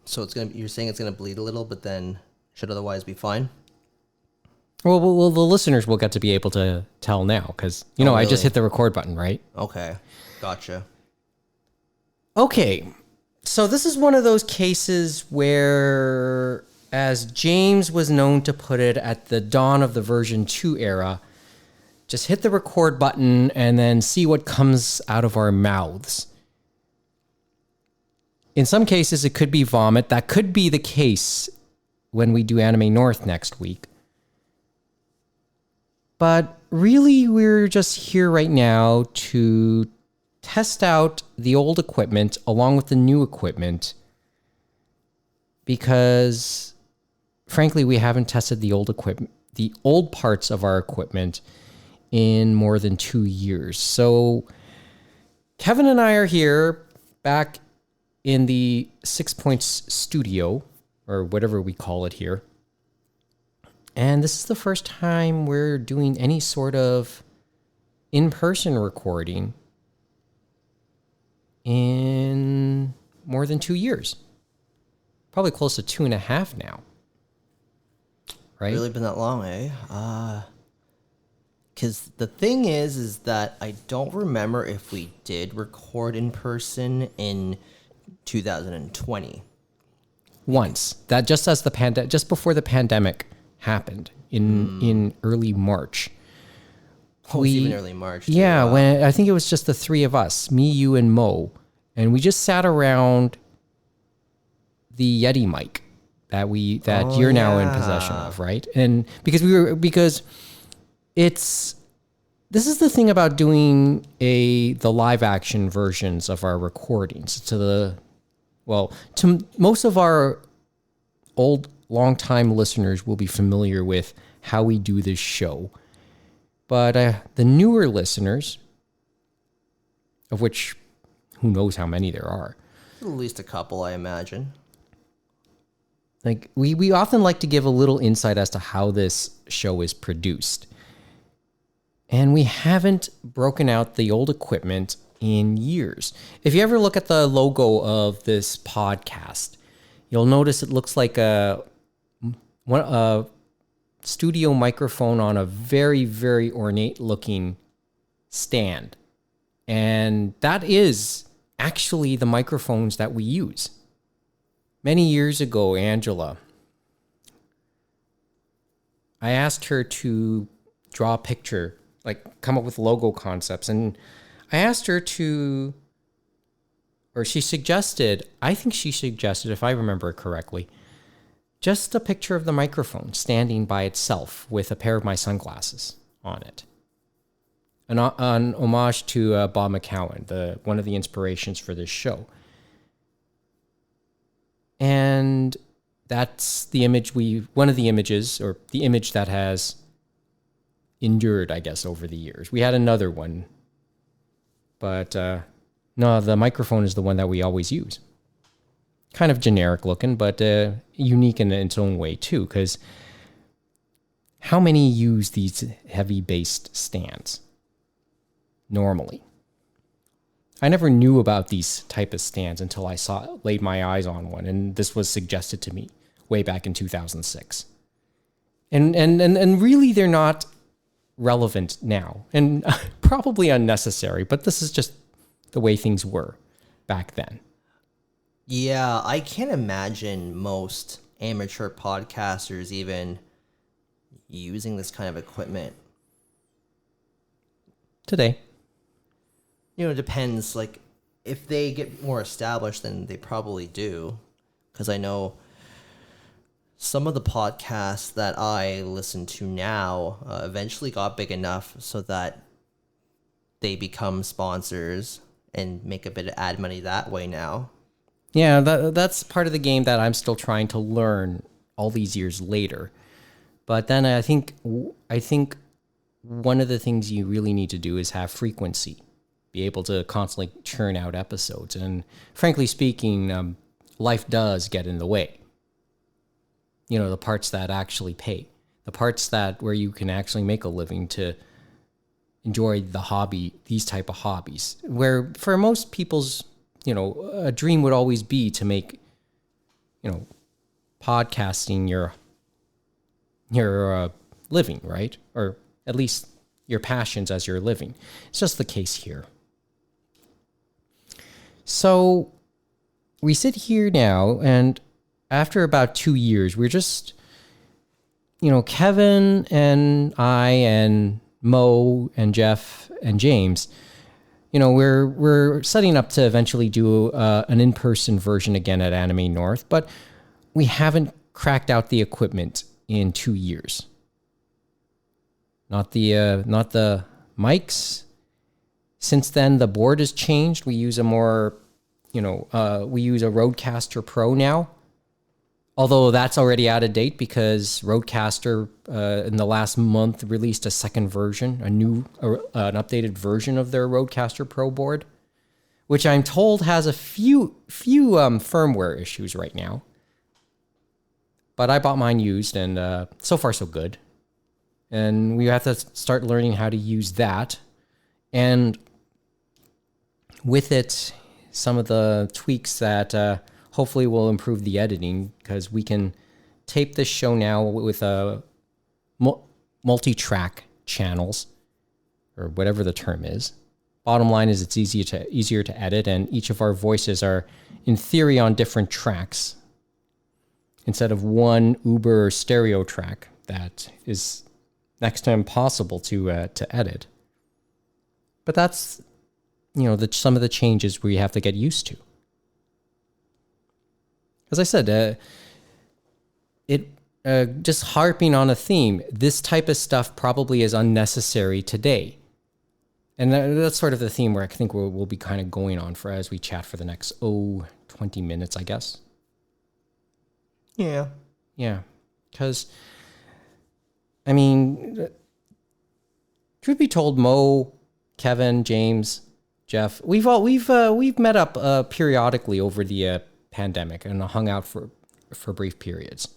So you're saying it's gonna bleed a little, but then should otherwise be fine. Well, the listeners will get to be able to tell now because, I just Really? hit the record button, right? Okay, gotcha. Okay, so this is one of those cases where, as James was known to put it at the dawn of the version 2 era, just hit the record button and then see what comes out of our mouths. In some cases, it could be vomit. That could be the case when we do Anime North next week. But really, we're just here right now to test out the old equipment along with the new equipment because, frankly, we haven't tested the old parts of our equipment in more than 2 years. So Kevin and I are here back in the 6 Points studio, or whatever we call it here. And this is the first time we're doing any sort of in-person recording in more than 2 years. Probably close to 2.5 now. Right? Really been that long, eh? Because the thing is that I don't remember if we did record in person in 2020. Once. That just as just before the pandemic happened in early March. Oh, it's even early March. Too. Yeah, when I think it was just the three of us, me, you, and Mo, and we just sat around the Yeti mic that you're now in possession of, right? And because this is the thing about doing the live action versions of our recordings. To most of our long-time listeners will be familiar with how we do this show. But the newer listeners, of which who knows how many there are. At least a couple, I imagine. Like we often like to give a little insight as to how this show is produced. And we haven't broken out the old equipment in years. If you ever look at the logo of this podcast, you'll notice it looks like a studio microphone on a very, very ornate looking stand. And that is actually the microphones that we use. Many years ago, Angela, I asked her to draw a picture, like come up with logo concepts. And I asked her she suggested, if I remember correctly, just a picture of the microphone standing by itself with a pair of my sunglasses on it. An homage to Bob McCowan, one of the inspirations for this show. And that's the image one of the images, or the image that has endured, I guess, over the years. We had another one, but no, the microphone is the one that we always use. Kind of generic looking, but unique in its own way too, because how many use these heavy-based stands normally? I never knew about these type of stands until I laid my eyes on one, and this was suggested to me way back in 2006. And really, they're not relevant now, and probably unnecessary. But this is just the way things were back then. Yeah, I can't imagine most amateur podcasters even using this kind of equipment. Today. It depends. Like, if they get more established, then they probably do. Because I know some of the podcasts that I listen to now eventually got big enough so that they become sponsors and make a bit of ad money that way now. Yeah, that's part of the game that I'm still trying to learn all these years later. But then I think one of the things you really need to do is have frequency. Be able to constantly churn out episodes. And frankly speaking, life does get in the way. The parts that actually pay. The parts where you can actually make a living to enjoy these type of hobbies. Where for most people's, a dream would always be to make podcasting your living, right? Or at least your passions as you're living. It's just the case here. So we sit here now, and after about 2 years, we're just, Kevin and I and Mo and Jeff and James, we're setting up to eventually do an in-person version again at Anime North, but we haven't cracked out the equipment in 2 years. Not the mics. Since then, the board has changed. We use a Rodecaster Pro now. Although that's already out of date because Rodecaster in the last month released a second version, an updated version of their Rodecaster Pro board, which I'm told has a few firmware issues right now. But I bought mine used, and so far so good. And we have to start learning how to use that. And with it, some of the tweaks that hopefully will improve the editing, because we can tape this show now with multi-track channels, or whatever the term is. Bottom line is it's easier to edit, and each of our voices are, in theory, on different tracks instead of one Uber stereo track that is next to impossible to edit. But that's some of the changes we have to get used to. As I said, just harping on a theme, this type of stuff probably is unnecessary today. And that's sort of the theme where I think we'll be kind of going on for as we chat for the next 20 minutes, I guess. Yeah. Yeah. Because, truth be told, Mo, Kevin, James, Jeff, we've met up periodically over the pandemic and hung out for brief periods.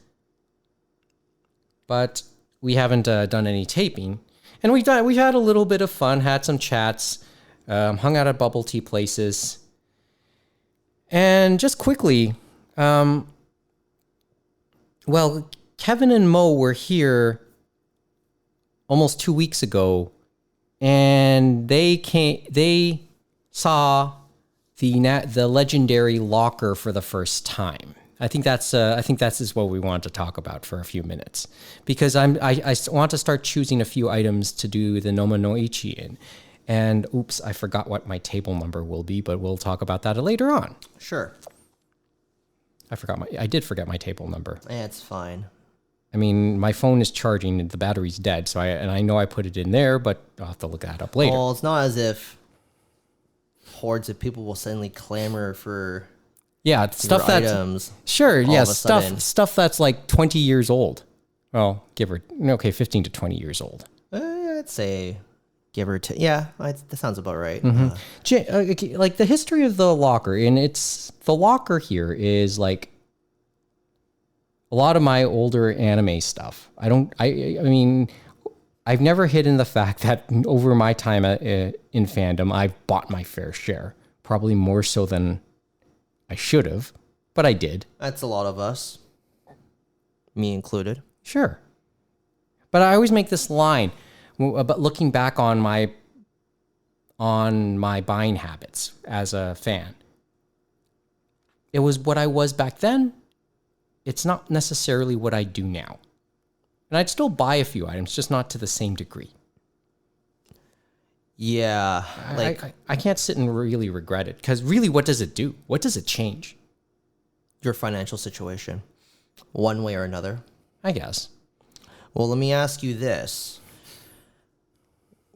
But we haven't done any taping, and we've had a little bit of fun, had some chats, hung out at bubble tea places, and just quickly, Kevin and Mo were here almost 2 weeks ago, and they saw the legendary locker for the first time. I think that's what we want to talk about for a few minutes, because I want to start choosing a few items to do the Nominoichi in. And oops, I forgot what my table number will be, but we'll talk about that later on. Sure. I did forget my table number. Yeah, it's fine. My phone is charging and the battery's dead, so I know I put it in there, but I'll have to look that up later. Well, it's not as if hordes of people will suddenly clamor for stuff that's items. Sure, yeah, stuff that's like 20 years old. Well, 15 to 20 years old. I'd say give or take. Yeah, that sounds about right. Mm-hmm. Like the history of the locker, and the locker here is like a lot of my older anime stuff. I've never hidden the fact that over my time in fandom, I've bought my fair share, probably more so than I should have, but I did. That's a lot of us, me included. Sure. But I always make this line, but looking back on my buying habits as a fan, it was what I was back then. It's not necessarily what I do now. And I'd still buy a few items, just not to the same degree. Yeah. I can't sit and really regret it, because really, what does it do? What does it change? Your financial situation, one way or another. I guess. Well, let me ask you this.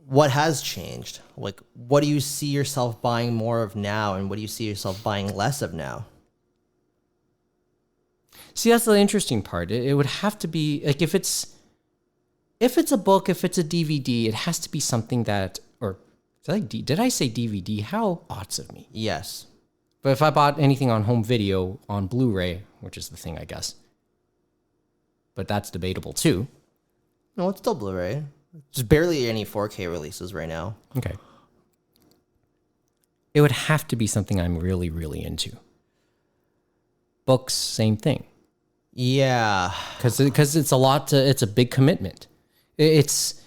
What has changed? Like, what do you see yourself buying more of now, and what do you see yourself buying less of now? See, that's the interesting part. It would have to be, like, if it's a book, if it's a DVD, it has to be something that, or did I say DVD? How odds of me. Yes. But if I bought anything on home video, on Blu-ray, which is the thing, I guess, but that's debatable too. No, it's still Blu-ray. There's barely any 4K releases right now. Okay. It would have to be something I'm really, really into. Books, same thing. Yeah. Because it's a lot it's a big commitment. It's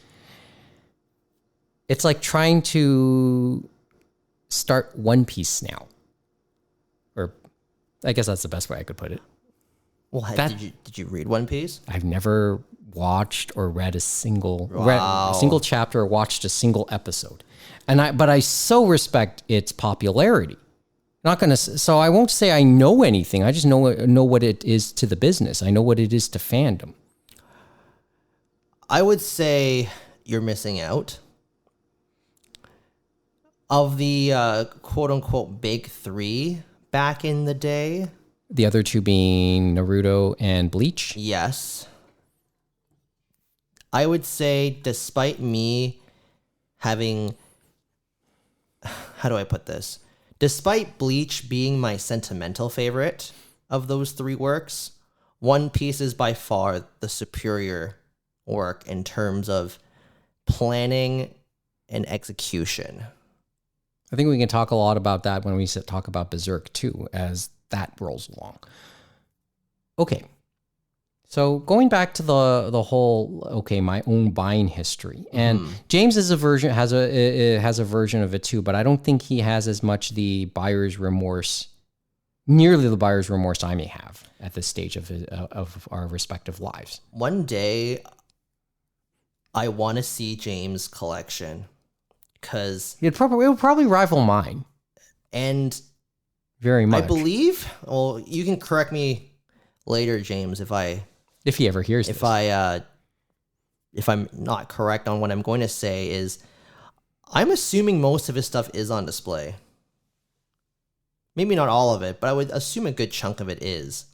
like trying to start One Piece now. Or I guess that's the best way I could put it. Well, did you read One Piece? I've never watched or read a single chapter or watched a single episode. But I so respect its popularity. So I won't say I know anything. I just know what it is to the business. I know what it is to fandom. I would say you're missing out. Of the quote unquote big three back in the day. The other two being Naruto and Bleach? Yes. I would say, despite me having... How do I put this? Despite Bleach being my sentimental favorite of those three works, One Piece is by far the superior work in terms of planning and execution. I think we can talk a lot about that when we talk about Berserk too, as that rolls along. Okay. So going back to the whole, my own buying history, and James has a version of it too, but I don't think he has as much nearly the buyer's remorse I may have at this stage of our respective lives. One day, I want to see James' collection because it will probably rival mine, and very much. I believe. Well, you can correct me later, James, if he ever hears this. If I'm not correct on what I'm going to say, is I'm assuming most of his stuff is on display. Maybe not all of it, but I would assume a good chunk of it is.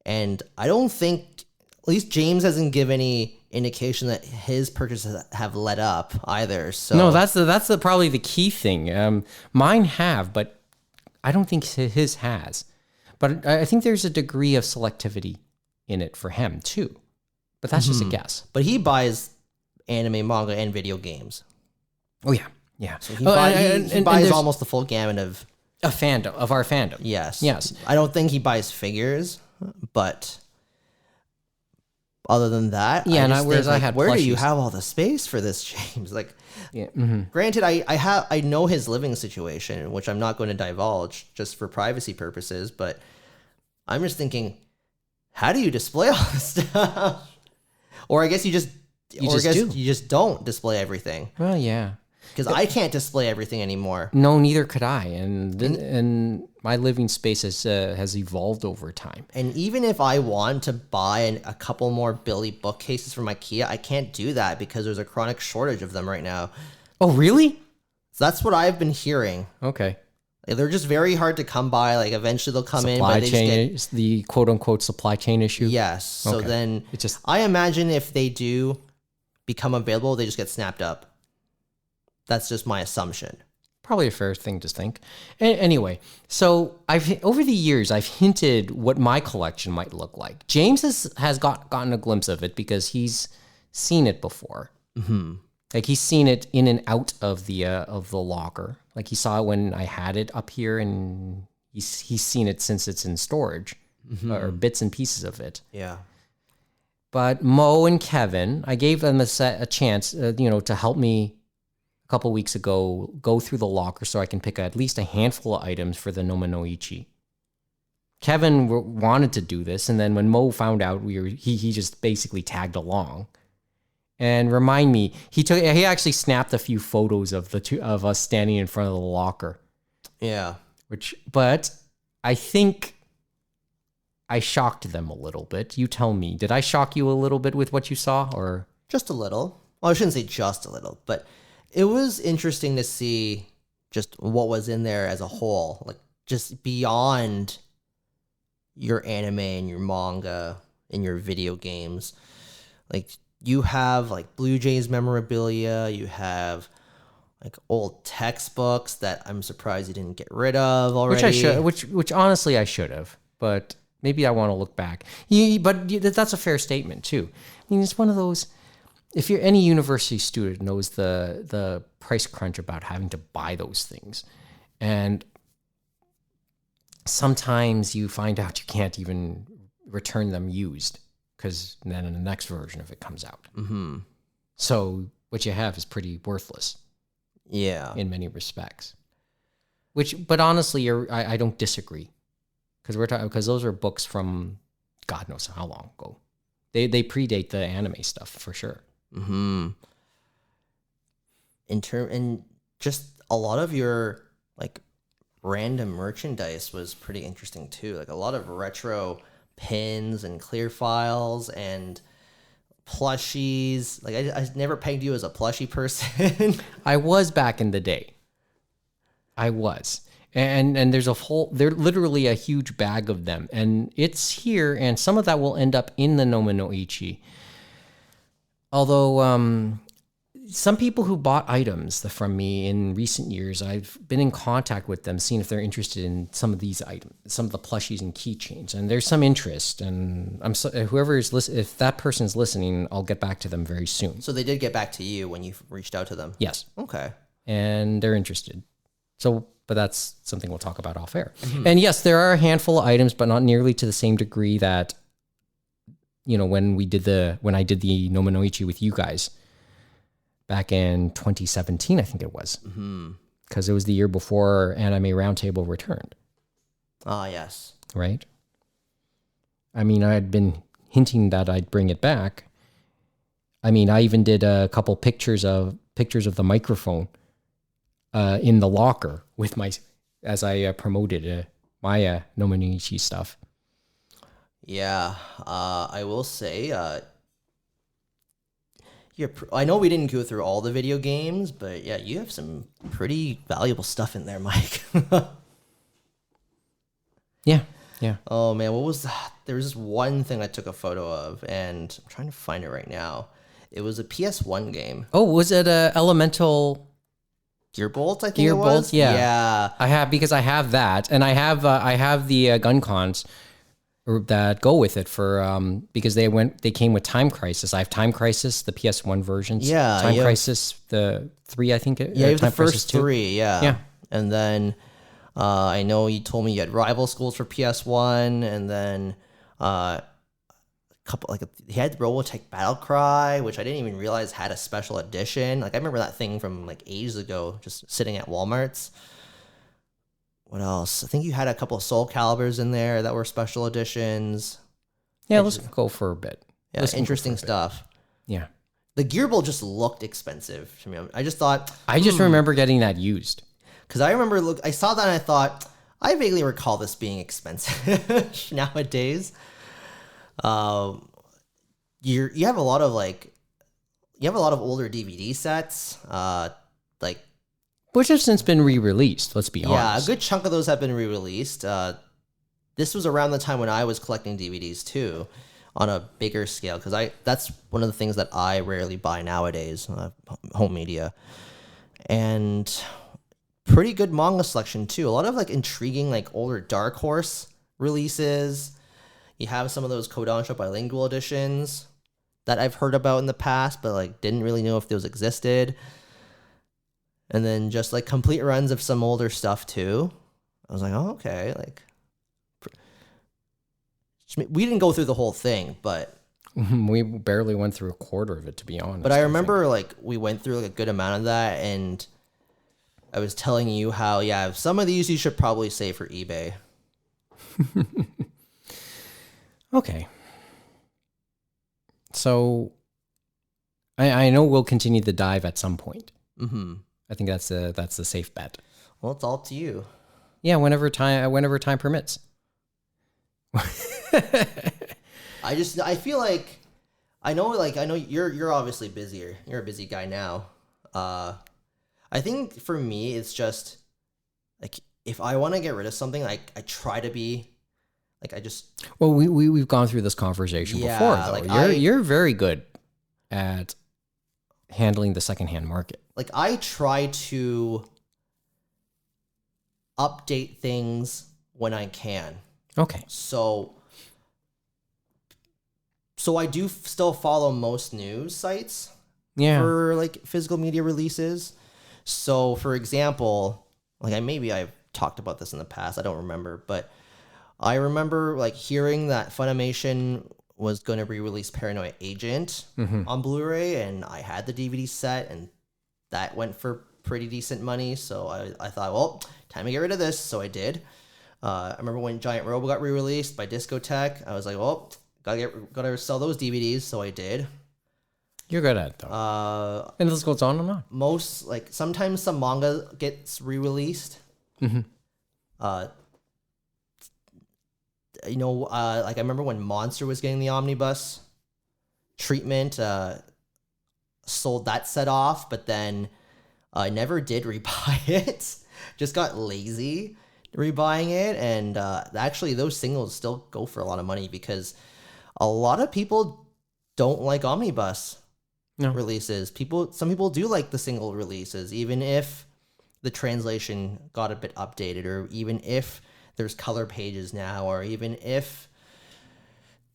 And I don't think, at least James hasn't given any indication that his purchases have let up either. So no, that's probably the key thing. Mine have, but I don't think his has. But I think there's a degree of selectivity in it for him too. But that's just a guess. But he buys anime, manga, and video games. Oh yeah. So he buys almost the full gamut of our fandom. Yes. I don't think he buys figures, but other than that, yeah. Where do you have all the space for this, James? Like, yeah. Granted, I know his living situation, which I'm not going to divulge just for privacy purposes, but I'm just thinking, how do you display all this stuff? Or I guess you just don't display everything. Well, yeah. Because I can't display everything anymore. No, neither could I. And my living space has evolved over time. And even if I want to buy a couple more Billy bookcases from IKEA, I can't do that because there's a chronic shortage of them right now. Oh, really? So that's what I've been hearing. Okay. They're just very hard to come by. Like, eventually they'll come supply in. Chain, the quote-unquote supply chain issue? Yes. So then I imagine if they do become available, they just get snapped up. That's just my assumption. Probably a fair thing to think. Anyway, so over the years, I've hinted what my collection might look like. James has gotten a glimpse of it because he's seen it before. Mm-hmm. Like, he's seen it in and out of the locker. Like, he saw it when I had it up here, and he's seen it since it's in storage, or bits and pieces of it. Yeah. But Mo and Kevin, I gave them a chance, to help me a couple weeks ago go through the locker so I can pick at least a handful of items for the Nominoichi. Kevin wanted to do this, and then when Mo found out, he just basically tagged along. And remind me, he actually snapped a few photos of the two of us standing in front of the locker. Yeah. But I think I shocked them a little bit. You tell me, did I shock you a little bit with what you saw, or just a little? Well, I shouldn't say just a little, but it was interesting to see just what was in there as a whole, like just beyond your anime and your manga and your video games. Like, you have like Blue Jays memorabilia, you have like old textbooks that I'm surprised you didn't get rid of already. Which honestly I should have, but maybe I want to look back. But that's a fair statement too. I mean, it's one of those. If you're any university student knows the price crunch about having to buy those things, and sometimes you find out you can't even return them used because then the next version of it comes out. Mm-hmm. So what you have is pretty worthless. Yeah. In many respects. But honestly, I don't disagree, because those are books from God knows how long ago. They predate the anime stuff for sure. Mm-hmm. And just a lot of your like random merchandise was pretty interesting too. Like a lot of retro pins and clear files and plushies. Like I never pegged you as a plushie person. I was back in the day. I was. And there's literally a huge bag of them. And it's here, and some of that will end up in the Nominoichi. Although some people who bought items from me in recent years, I've been in contact with them, seeing if they're interested in some of these items, some of the plushies and keychains. And there's some interest. And whoever is listening, if that person's listening, I'll get back to them very soon. So they did get back to you when you reached out to them? Yes. Okay. And they're interested. So, but that's something we'll talk about off air. Mm-hmm. And yes, there are a handful of items, but not nearly to the same degree that, when I did the Nominoichi with you guys back in 2017, I think it was, because it was the year before Anime Roundtable returned. Ah, yes. Right. I mean, I had been hinting that I'd bring it back. I mean, I even did a couple pictures of the microphone in the locker with as I promoted my Nominoichi stuff. Yeah, I will say, I know we didn't go through all the video games, but yeah, you have some pretty valuable stuff in there, Mike. Yeah. Oh man, what was that? There was this one thing I took a photo of, and I'm trying to find it right now. It was a PS1 game. Oh, was it Elemental Gearbolt? I think it was. Yeah. I have that, and I have the gun cons that go with it for because they came with Time Crisis. I have Time Crisis, the PS1 versions. Yeah, Time Crisis, the 3, I think. Yeah, you have the Time Crisis first 2. 3. Yeah. And then I know you told me you had Rival Schools for PS1, and then couple he had Robotech Battlecry, which I didn't even realize had a special edition. Like I remember that thing from like ages ago, just sitting at Walmart's. What else? I think you had a couple of Soul Calibers in there that were special editions. Yeah, let's go for a bit. Yeah, interesting stuff. Yeah, the Gearbolt just looked expensive to me. I just thought. I just remember getting that used because I remember I saw that and I thought I vaguely recall this being expensive nowadays. You have a lot of older DVD sets, which have since been re-released. Let's be honest. Yeah, a good chunk of those have been re-released. This was around the time when I was collecting DVDs too, on a bigger scale, because that's one of the things that I rarely buy nowadays, home media, and pretty good manga selection too. A lot of intriguing older Dark Horse releases. You have some of those Kodansha bilingual editions that I've heard about in the past, but didn't really know if those existed. And then just complete runs of some older stuff too. I was like, oh, okay. We didn't go through the whole thing, but we barely went through a quarter of it, to be honest. But I remember we went through a good amount of that, and I was telling you how some of these you should probably save for eBay. Okay. So I know we'll continue the dive at some point. Mm-hmm. I think that's a safe bet. Well, it's all up to you. Yeah, whenever time permits. I feel like I know you're obviously busier. You're a busy guy now. I think for me it's just if I want to get rid of something, I try to be Well, we've gone through this conversation before, though. You're very good at handling the secondhand market. I try to update things when I can. Okay. So I do still follow most news sites for physical media releases. So for example, I've talked about this in the past. I don't remember, but I remember like hearing that Funimation was going to re-release Paranoid Agent on Blu-ray, and I had the DVD set, and that went for pretty decent money. So I thought, well, time to get rid of this. So I did. I remember when Giant Robo got re-released by Discotech. I was like, well, gotta sell those DVDs. So I did. You're good at it, though. And this goes on and on. Most, like, sometimes some manga gets re-released. Like I remember when Monster was getting the omnibus treatment, sold that set off, but then I never did rebuy it. Just got lazy rebuying it, and actually those singles still go for a lot of money because a lot of people don't like omnibus releases. Some people do like the single releases, even if the translation got a bit updated, or even if there's color pages now, or even if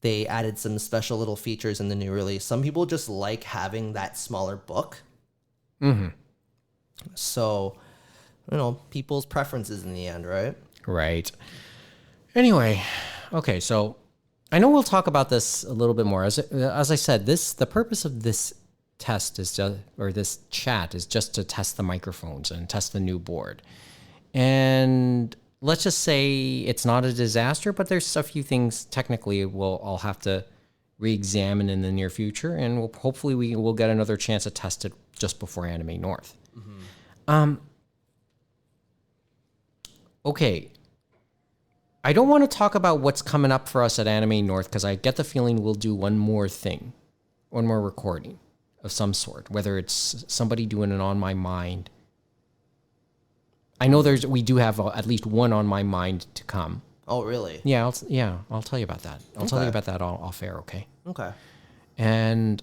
they added some special little features in the new release. Some people just like having that smaller book. So, people's preferences in the end, right? Right. Anyway, okay, so I know we'll talk about this a little bit more. As I said, the purpose of this test is this chat is just to test the microphones and test the new board. And let's just say it's not a disaster, but there's a few things technically I'll have to re-examine in the near future, and hopefully we will get another chance to test it just before Anime North. Okay. I don't want to talk about what's coming up for us at Anime North because I get the feeling we'll do one more recording of some sort, whether it's somebody doing it on my mind. I know we do have at least one on my mind to come. Oh, really? Yeah, I'll tell you about that. I'll tell you about that off air, okay? Okay. And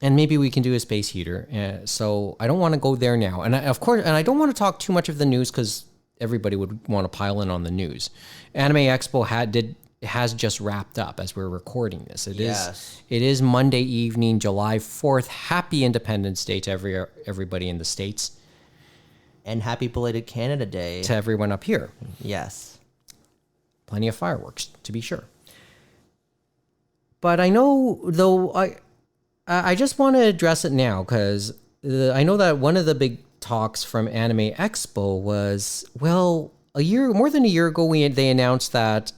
maybe we can do a space heater. So I don't want to go there now. And I don't want to talk too much of the news because everybody would want to pile in on the news. Anime Expo has just wrapped up as we're recording this. It is Monday evening, July 4th. Happy Independence Day to everybody in the States. And happy belated Canada Day. To everyone up here. Yes. Plenty of fireworks, to be sure. But I know, though, I just want to address it now because I know that one of the big talks from Anime Expo was, more than a year ago, they announced that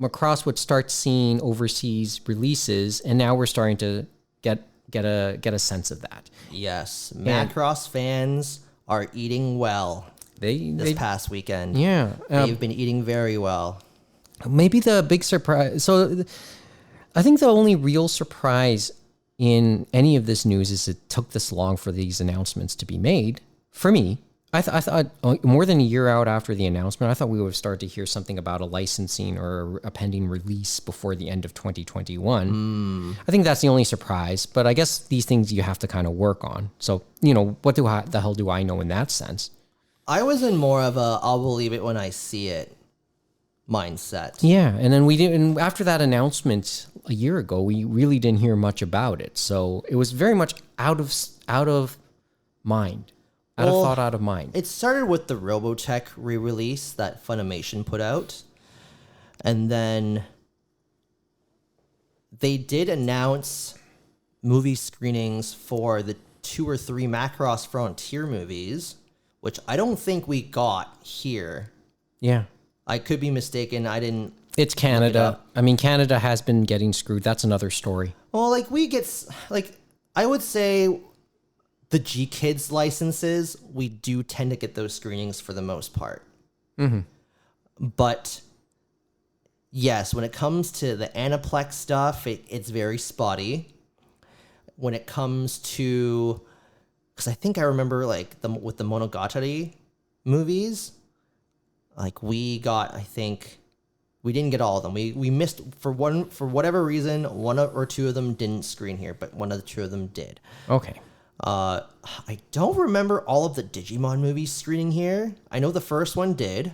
Macross would start seeing overseas releases, and now we're starting to get a sense of that. Yes, Macross fans are eating well. This past weekend, they've been eating very well. Maybe the big surprise. So, I think the only real surprise in any of this news is it took this long for these announcements to be made. For me, I thought more than a year out after the announcement, I thought we would start to hear something about a licensing or a pending release before the end of 2021. I think that's the only surprise, but I guess these things you have to kind of work on. So, what the hell do I know in that sense? I was in more of a I'll believe it when I see it mindset. Yeah, and then and after that announcement a year ago, we really didn't hear much about it. So it was very much out of mind. Out of thought, out of mind. It started with the Robotech re-release that Funimation put out. And then they did announce movie screenings for the 2 or 3 Macross Frontier movies, which I don't think we got here. Yeah. I could be mistaken. It's Canada. I mean, Canada has been getting screwed. That's another story. Well, I would say the G Kids licenses, we do tend to get those screenings for the most part. But yes, when it comes to the Aniplex stuff, it's very spotty. When it comes to, because I think I remember with the Monogatari movies, we didn't get all of them. We missed for whatever reason, 1 or 2 of them didn't screen here, but 1 of the 2 of them did. Okay. I don't remember all of the Digimon movies screening here. I know the first one did,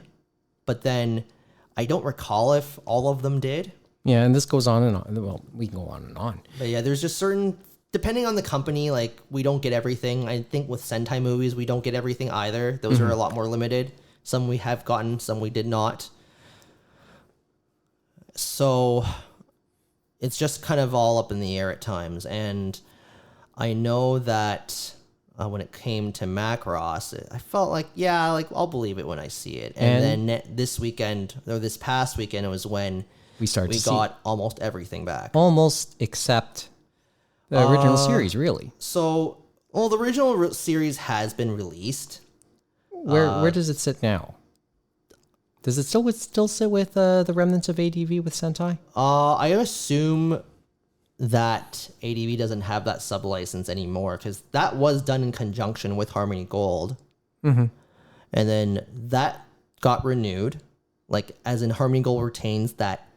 but then I don't recall if all of them did. Yeah, and this goes on and on. Well, we can go on and on. But yeah, there's just certain depending on the company, like we don't get everything. I think with Sentai movies, we don't get everything either. Those are a lot more limited. Some we have gotten, some we did not. So it's just kind of all up in the air at times. And I know that when it came to Macross, I felt like, yeah, like I'll believe it when I see it. And then this weekend, or this past weekend, it was when we got almost everything back. Almost, except the original series, really. So, well, the original series has been released. Where does it sit now? Does it still sit with the remnants of ADV with Sentai? I assume that ADV doesn't have that sub-license anymore, because that was done in conjunction with Harmony Gold. Mm-hmm. And then that got renewed, like as in Harmony Gold retains that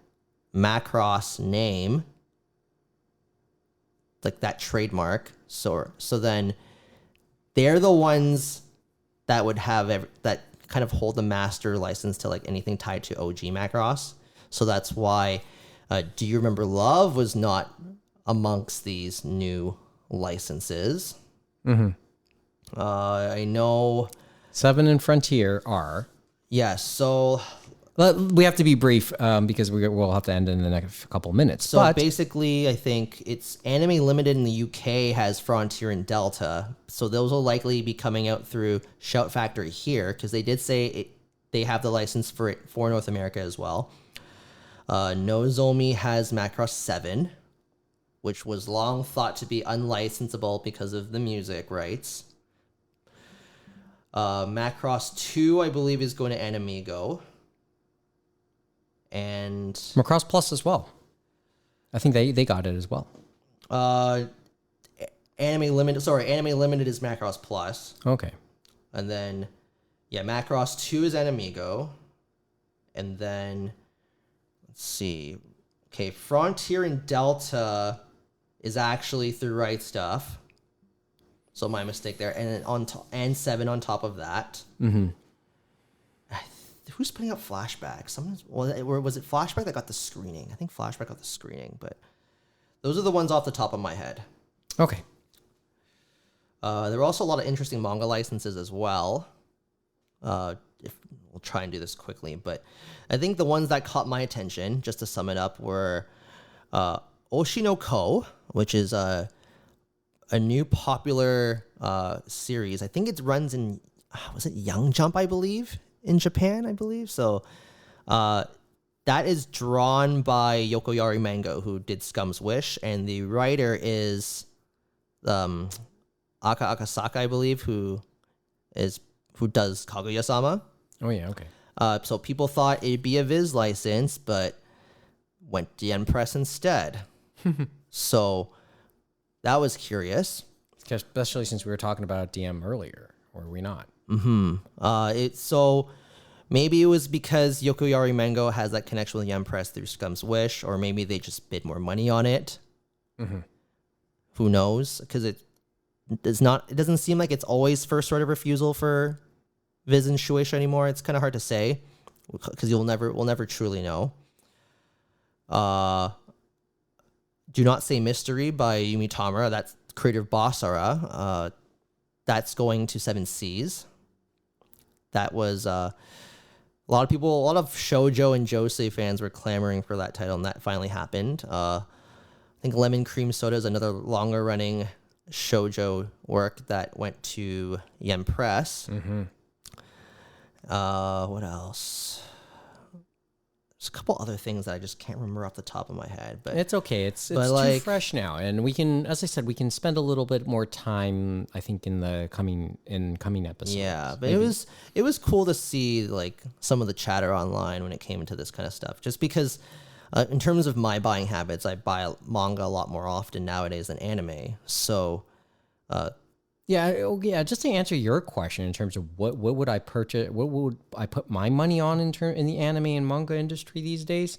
Macross name, like that trademark. So then they're the ones that would have that kind of hold the master license to like anything tied to OG Macross. So that's why Do You Remember Love was not amongst these new licenses. Mm-hmm. I know Seven and Frontier are. Yes, so we have to be brief because we'll have to end in the next couple minutes. So basically, I think it's Anime Limited in the UK has Frontier and Delta. So those will likely be coming out through Shout Factory here, because they did say they have the license for it for North America as well. Nozomi has Macross 7, which was long thought to be unlicensable because of the music rights. Macross 2, I believe, is going to Animigo. And Macross Plus as well. I think they got it as well. Anime Limited is Macross Plus. Okay. And then, yeah, Macross 2 is Animigo. And then, let's see. Okay, Frontier and Delta is actually through Right Stuff. So my mistake there. And then and 7 on top of that. Mm-hmm. Who's putting up Flashback? Was it Flashback that got the screening? I think Flashback got the screening, but those are the ones off the top of my head. Okay. There were also a lot of interesting manga licenses as well. We'll try and do this quickly, but I think the ones that caught my attention, just to sum it up, were Oshinoko, which is a new popular series. I think it runs in, was it Young Jump, I believe? In Japan, I believe. So that is drawn by Yokoyari Mango, who did Scum's Wish, and the writer is Aka Akasaka, I believe, who does Kaguya-sama. Oh yeah, okay. So people thought it'd be a Viz license, but went DM Press instead. So that was curious. Especially since we were talking about DM earlier, or were we not? Mm-hmm. So maybe it was because Yokoyari Mango has that connection with Yen Press through Scum's Wish, or maybe they just bid more money on it. Mm-hmm. Who knows? Because it doesn't seem like it's always first right of refusal for Viz and Shueisha anymore. It's kind of hard to say because we'll never truly know. Do Not Say Mystery by Yumi Tamura. That's creator of Basara. That's going to 7 Seas. That was a lot of shoujo and josei fans were clamoring for that title, and that finally happened. I think Lemon Cream Soda is another longer running shoujo work that went to Yen Press. Mm-hmm. What else? There's a couple other things that I just can't remember off the top of my head, but it's okay. It's too fresh now, and we can, as I said, we can spend a little bit more time, I think, in coming episodes. Yeah, but maybe. it was cool to see like some of the chatter online when it came into this kind of stuff. Just because, in terms of my buying habits, I buy manga a lot more often nowadays than anime. So, yeah. Just to answer your question in terms of what would I purchase, what would I put my money on in the anime and manga industry these days?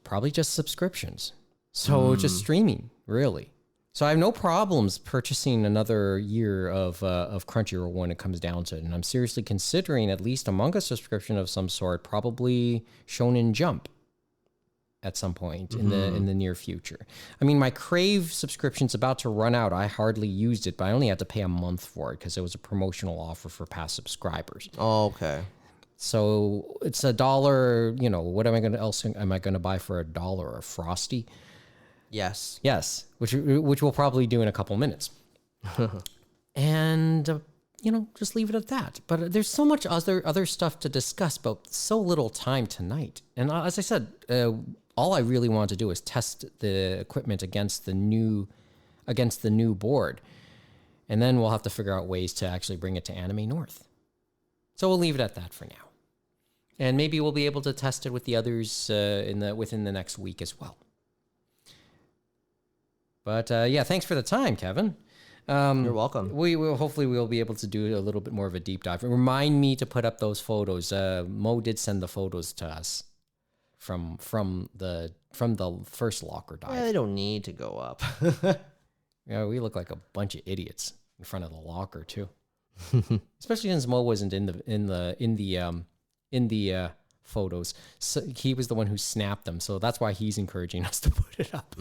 Probably just subscriptions. So just streaming, really. So I have no problems purchasing another year of Crunchyroll when it comes down to it, and I'm seriously considering at least a manga subscription of some sort, probably Shonen Jump. at some point in the near future. I mean, my Crave subscription's about to run out. I hardly used it, but I only had to pay a month for it because it was a promotional offer for past subscribers. Oh, okay. So it's $1. You know, what am I going to buy for $1? A Frosty? Yes. Yes, which we'll probably do in a couple minutes. And you know, just leave it at that. But there's so much other stuff to discuss, but so little time tonight. And as I said, all I really want to do is test the equipment against the new board, and then we'll have to figure out ways to actually bring it to Anime North. So we'll leave it at that for now, and maybe we'll be able to test it with the others within the next week as well. But yeah, thanks for the time, Kevin. You're welcome. Hopefully we'll be able to do a little bit more of a deep dive. Remind me to put up those photos. Mo did send the photos to us from the first locker dive. Yeah, they don't need to go up. Yeah, we look like a bunch of idiots in front of the locker too. Especially since Mo wasn't in the photos. So he was the one who snapped them. So that's why he's encouraging us to put it up.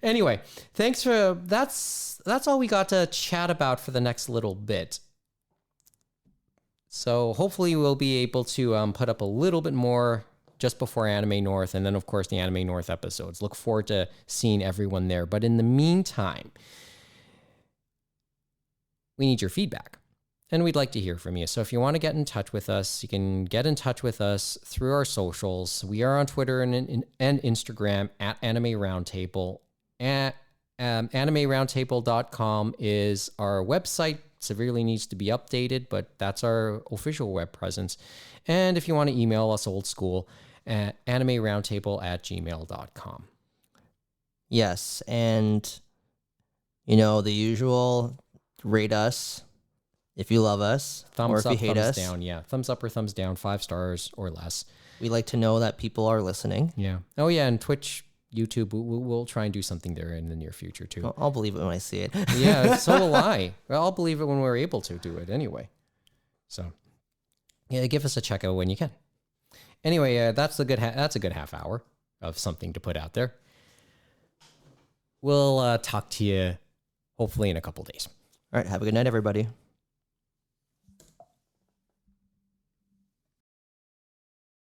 Anyway, thanks for that's all we got to chat about for the next little bit. So hopefully we'll be able to put up a little bit more just before Anime North, and then of course the Anime North episodes. Look forward to seeing everyone there. But in the meantime, we need your feedback. And we'd like to hear from you. So if you want to get in touch with us, you can get in touch with us through our socials. We are on Twitter and Instagram at Anime Roundtable. AnimeRoundtable.com is our website. Severely needs to be updated, but that's our official web presence. And if you want to email us old school, at animeroundtable@gmail.com. Yes, and you know the usual, rate us if you love us, or if Thumbs up, you hate thumbs us. down. Yeah, thumbs up or thumbs down, 5 stars or less. We like to know that people are listening. Yeah. Oh yeah, and Twitch, YouTube, we'll try and do something there in the near future too. I'll believe it when I see it. Yeah, so will I. Well, I'll believe it when we're able to do it anyway. So, yeah, give us a check out when you can. Anyway, that's a good half hour of something to put out there. We'll talk to you hopefully in a couple days. All right, have a good night, everybody.